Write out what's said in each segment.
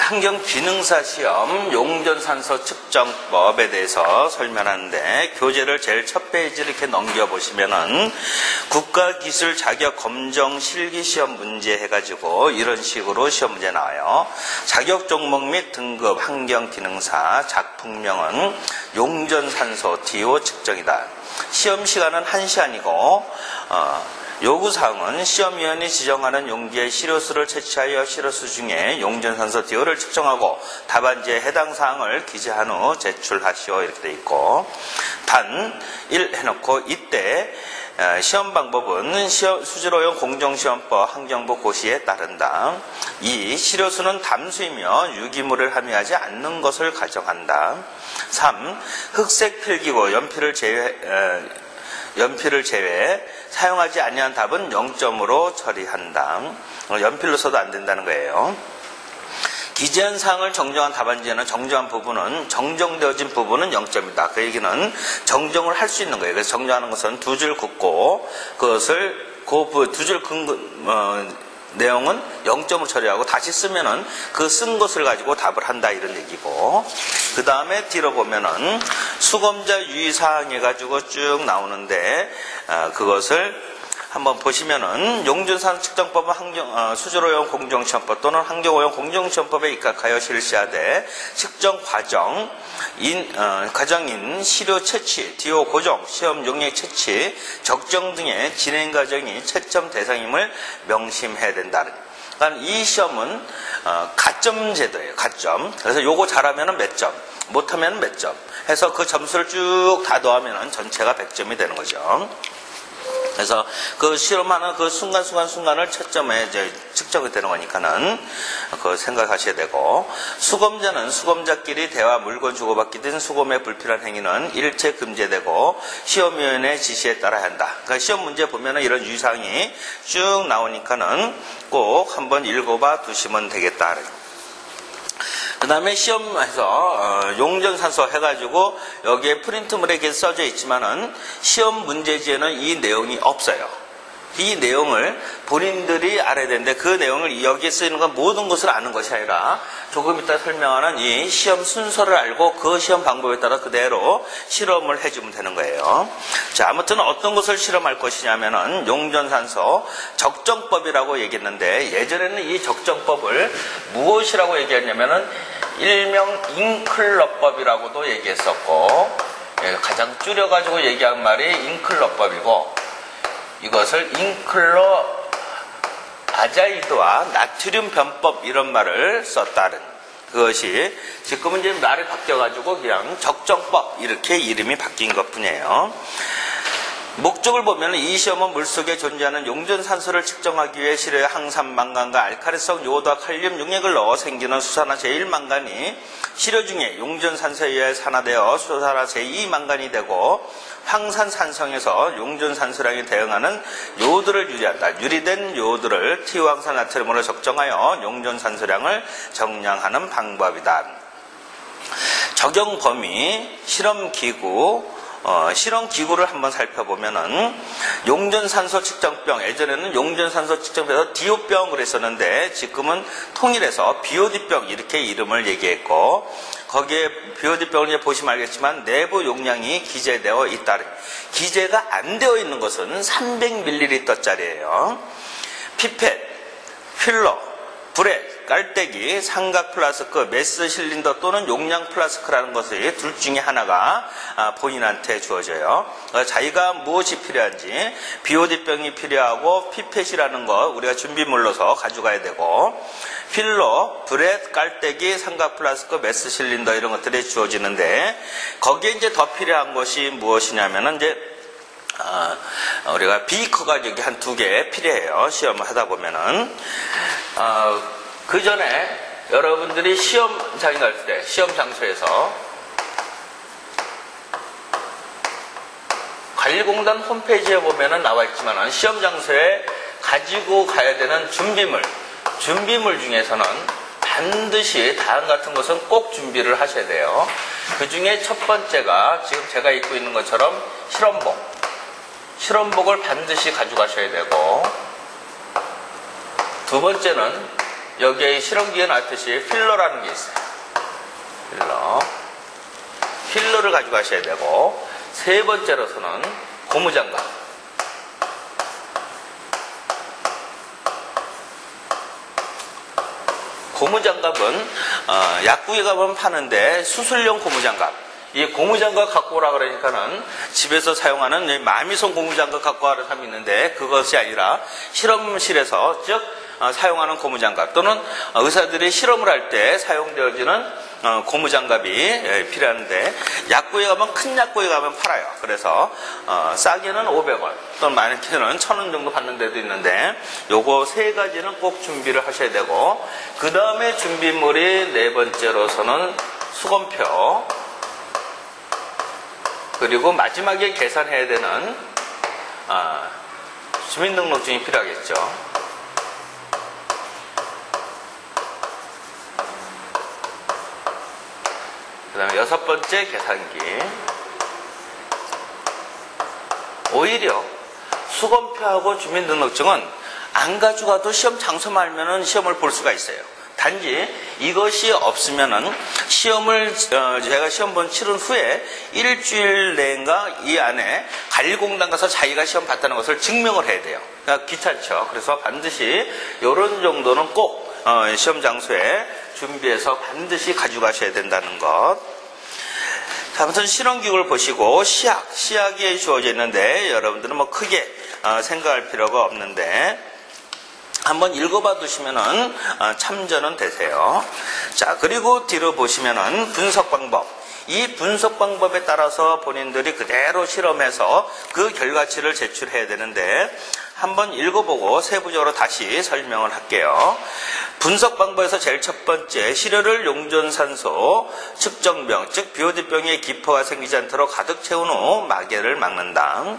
환경기능사 시험 용전산소 측정법에 대해서 설명하는데 교재를 제일 첫 페이지를 이렇게 넘겨보시면은 국가기술 자격 검정 실기시험 문제 해가지고 이런 식으로 시험 문제 나와요. 자격 종목 및 등급 환경기능사 작품명은 용전산소 DO 측정이다. 시험 시간은 1시간이고 요구사항은 시험위원이 지정하는 용기에 시료수를 채취하여 시료수 중에 용전산소 DO를 측정하고 답안지에 해당 사항을 기재한 후 제출하시오 이렇게 돼 있고 단 1 해놓고 이때 시험 방법은 수질오염 공정시험법 환경부 고시에 따른다. 2. 시료수는 담수이며 유기물을 함유하지 않는 것을 가정한다. 3. 흑색 필기고 연필을 제외 사용하지 아니한 답은 0점으로 처리한다. 연필로 써도 안 된다는 거예요. 기재한 사항을 정정한 답안지에는 정정한 부분은 정정되어진 부분은 0점이다. 그 얘기는 정정을 할 수 있는 거예요. 그래서 정정하는 것은 두 줄 긋고 그것을 그 두 줄 긋은 내용은 0점을 처리하고 다시 쓰면은 그 쓴 것을 가지고 답을 한다 이런 얘기고 그 다음에 뒤로 보면은 수검자 유의사항 해가지고 쭉 나오는데 그것을 한번 보시면은 용전산소 측정법은 수질오염 공정시험법 또는 환경오염 공정시험법에 입각하여 실시하되 측정 과정인 시료 채취, DO 고정, 시험 용액 채취, 적정 등의 진행 과정이 채점 대상임을 명심해야 된다. 그러니까 이 시험은 가점 제도예요. 가점. 그래서 요거 잘하면은 몇 점, 못하면 몇 점 해서 그 점수를 쭉 다 더하면은 전체가 100점이 되는 거죠. 그래서 그 실험하는 그 순간을 채점에 이제 측정이 되는 거니까는 그거 생각하셔야 되고 수검자는 수검자끼리 대화 물건 주고받기 등 수검에 불필요한 행위는 일체 금지되고 시험위원회 지시에 따라야 한다. 그러니까 시험 문제 보면은 이런 유의사항이 쭉 나오니까는 꼭 한번 읽어봐 두시면 되겠다. 그 다음에 시험에서 용전산소 해가지고 여기에 프린트물에 이렇게 써져 있지만은 시험 문제지에는 이 내용이 없어요. 이 내용을 본인들이 알아야 되는데 그 내용을 여기에 쓰이는 건 모든 것을 아는 것이 아니라 조금 이따 설명하는 이 시험 순서를 알고 그 시험 방법에 따라 그대로 실험을 해주면 되는 거예요. 자, 아무튼 어떤 것을 실험할 것이냐면은 용전산소 적정법이라고 얘기했는데 예전에는 이 적정법을 무엇이라고 얘기했냐면은 일명 인클러법이라고도 얘기했었고 가장 줄여가지고 얘기한 말이 인클러법이고 이것을 인클러 아자이드와 나트륨 변법 이런 말을 썼다는 그것이 지금은 이제 말이 바뀌어가지고 그냥 적정법 이렇게 이름이 바뀐 것 뿐이에요. 목적을 보면 이 시험은 물속에 존재하는 용전산소를 측정하기 위해 시료에 항산, 망간과 알칼리성, 요오드와 칼륨, 용액을 넣어 생기는 수산화 제1망간이 시료 중에 용전산소에 의해 산화되어 수산화 제2망간이 되고 황산산성에서 용전산소량에 대응하는 요오드를 유지한다. 유리된 요오드를 티오황산나트륨으로 적정하여 용전산소량을 정량하는 방법이다. 적용 범위, 실험기구, 실험기구를 한번 살펴보면은 용전산소 측정병, 예전에는 용전산소 측정병에서 DO병을 했었는데 지금은 통일해서 BOD병 이렇게 이름을 얘기했고 거기에 BOD병을 이제 보시면 알겠지만 내부 용량이 기재되어 있다. 기재가 안 되어 있는 것은 300ml짜리예요. 피펫, 필러, 브렛, 깔때기, 삼각 플라스크, 메스 실린더 또는 용량 플라스크라는 것이 둘 중에 하나가 본인한테 주어져요. 자기가 무엇이 필요한지 BOD병이 필요하고 피펫이라는 거 우리가 준비물로서 가져가야 되고 필러, 브렛, 깔때기, 삼각 플라스크, 메스 실린더 이런 것들이 주어지는데 거기에 이제 더 필요한 것이 무엇이냐면은 이제 우리가 비커가 여기 한 2개 필요해요. 시험을 하다 보면은 그 전에 여러분들이 시험장에 갈 때 시험 장소에서 관리공단 홈페이지에 보면은 나와 있지만은 시험 장소에 가지고 가야 되는 준비물 중에서는 반드시 다음 같은 것은 꼭 준비를 하셔야 돼요. 그 중에 첫 번째가 지금 제가 입고 있는 것처럼 실험복을 반드시 가져가셔야 되고 두 번째는 여기에 실험기에 나왔듯이 필러라는 게 있어요. 필러를 가지고 가셔야 되고, 세 번째로서는 고무장갑. 고무장갑은 약국에 가면 파는데 수술용 고무장갑. 이 고무장갑 갖고 오라 그러니까는 집에서 사용하는 마미손 고무장갑 갖고 오라는 사람이 있는데, 그것이 아니라 실험실에서 즉 사용하는 고무장갑, 또는 의사들이 실험을 할 때 사용되어지는 고무장갑이 필요한데, 약국에 가면, 큰 약국에 가면 팔아요. 그래서 싸게는 500원 또는 많게는 1000원 정도 받는 데도 있는데, 요거 세 가지는 꼭 준비를 하셔야 되고, 그 다음에 준비물이 네 번째로서는 수검표, 그리고 마지막에 계산해야 되는 주민등록증이 필요하겠죠. 그 다음에 여섯 번째 계산기. 오히려 수검표하고 주민등록증은 안 가져가도 시험 장소만 알면은 시험을 볼 수가 있어요. 단지 이것이 없으면은 제가 시험 본 치른 후에 일주일 내인가 이 안에 관리공단 가서 자기가 시험 봤다는 것을 증명을 해야 돼요. 그러니까 귀찮죠. 그래서 반드시 이런 정도는 꼭 시험 장소에 준비해서 반드시 가져가셔야 된다는 것. 아무튼 실험기구를 보시고 시약이 주어져 있는데, 여러분들은 뭐 크게 생각할 필요가 없는데 한번 읽어봐 두시면은 참전은 되세요. 자, 그리고 뒤로 보시면은 분석 방법. 이 분석 방법에 따라서 본인들이 그대로 실험해서 그 결과치를 제출해야 되는데, 한번 읽어보고 세부적으로 다시 설명을 할게요. 분석 방법에서 제일 첫 번째, 시료를 용존산소 측정병, 즉 BOD병에 기포가 생기지 않도록 가득 채운 후 마개를 막는다.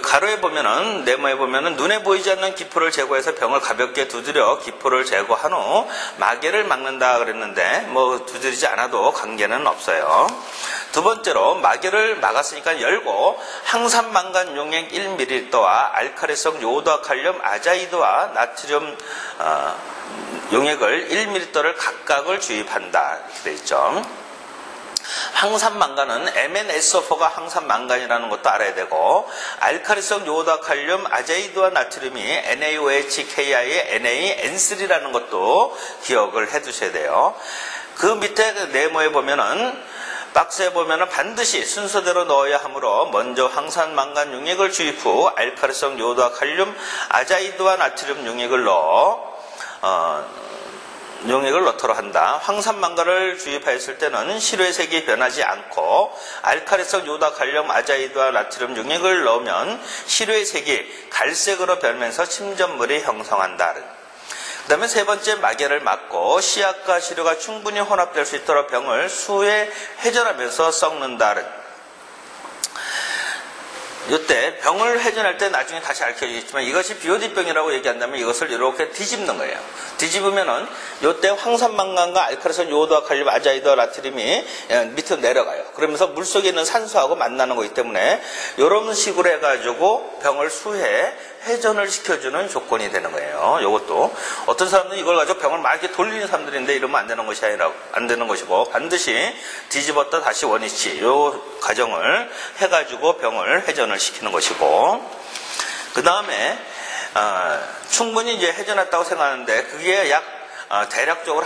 가로에 보면은, 네모에 보면은 눈에 보이지 않는 기포를 제거해서 병을 가볍게 두드려 기포를 제거한 후 마개를 막는다 그랬는데, 뭐 두드리지 않아도 관계는 없어요. 두 번째로, 마개를 막았으니까 열고 항산망간 용액 1ml와 알칼리성 요오드와 칼륨 아자이드와 나트륨 용액을 1ml를 각각을 주입한다 이렇게 돼 있죠. 항산망간은 MnSO4가 항산망간이라는 것도 알아야 되고, 알칼리성 요오드와 칼륨 아자이드와 나트륨이 NaOHKI의 NaN3라는 것도 기억을 해 두셔야 돼요. 그 밑에 네모에 보면은, 박스에 보면은 반드시 순서대로 넣어야 하므로 먼저 항산망간 용액을 주입 후 알칼리성 요오드와 칼륨 아자이드와 나트륨 용액을 넣도록 한다. 황산망간을 주입하였을 때는 시료의 색이 변하지 않고, 알칼리성 요오드와 칼륨 아자이드와 나트륨 용액을 넣으면 시료의 색이 갈색으로 변하면서 침전물이 형성한다. 그 다음에 세 번째, 마개를 막고 시약과 시료가 충분히 혼합될 수 있도록 병을 수에 회전하면서 섞는다. 이때 병을 회전할 때 나중에 다시 알려지겠지만, 이것이 BOD병이라고 얘기한다면 이것을 이렇게 뒤집는 거예요. 뒤집으면은 이때 황산망간과 알칼리성 요오드와 칼륨 아자이드와 나트륨이 밑으로 내려가요. 그러면서 물속에 있는 산소하고 만나는 거기 때문에 이런 식으로 해가지고 병을 수에 회전을 시켜주는 조건이 되는 거예요. 이것도 어떤 사람들은 이걸 가지고 병을 막 이렇게 돌리는 사람들인데, 이러면 안 되는 것이 아니라 안 되는 것이고, 반드시 뒤집었다 다시 원위치, 이 과정을 해가지고 병을 회전을 시키는 것이고, 그 다음에 충분히 이제 회전했다고 생각하는데, 그게 약 대략적으로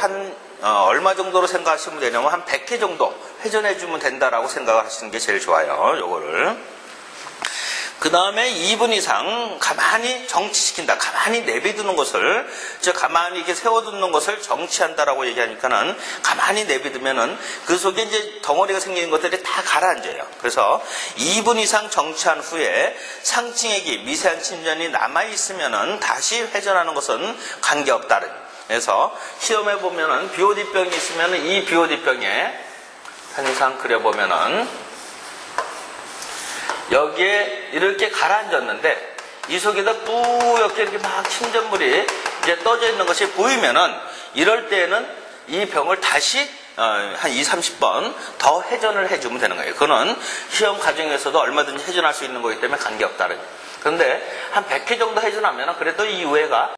얼마 정도로 생각하시면 되냐면 한 100회 정도 회전해주면 된다라고 생각하시는 게 제일 좋아요. 요거를. 그 다음에 2분 이상 가만히 정치시킨다. 가만히 내비두는 것을, 즉 가만히 이렇게 세워두는 것을 정치한다라고 얘기하니까는, 가만히 내비두면은 그 속에 이제 덩어리가 생기는 것들이 다 가라앉아요. 그래서 2분 이상 정치한 후에 상층액이 미세한 침전이 남아있으면은 다시 회전하는 것은 관계없다. 그래서 시험에 보면은 BOD병이 있으면은 이 BOD병에 현상 그려보면은 여기에 이렇게 가라앉았는데, 이 속에다 뿌옇게 이렇게 막 침전물이 이제 떠져 있는 것이 보이면은, 이럴 때에는 이 병을 다시 한 2, 30번 더 회전을 해주면 되는 거예요. 그거는 시험 과정에서도 얼마든지 회전할 수 있는 거기 때문에 관계없다는. 그런데 한 100회 정도 회전하면 그래도 이 우회가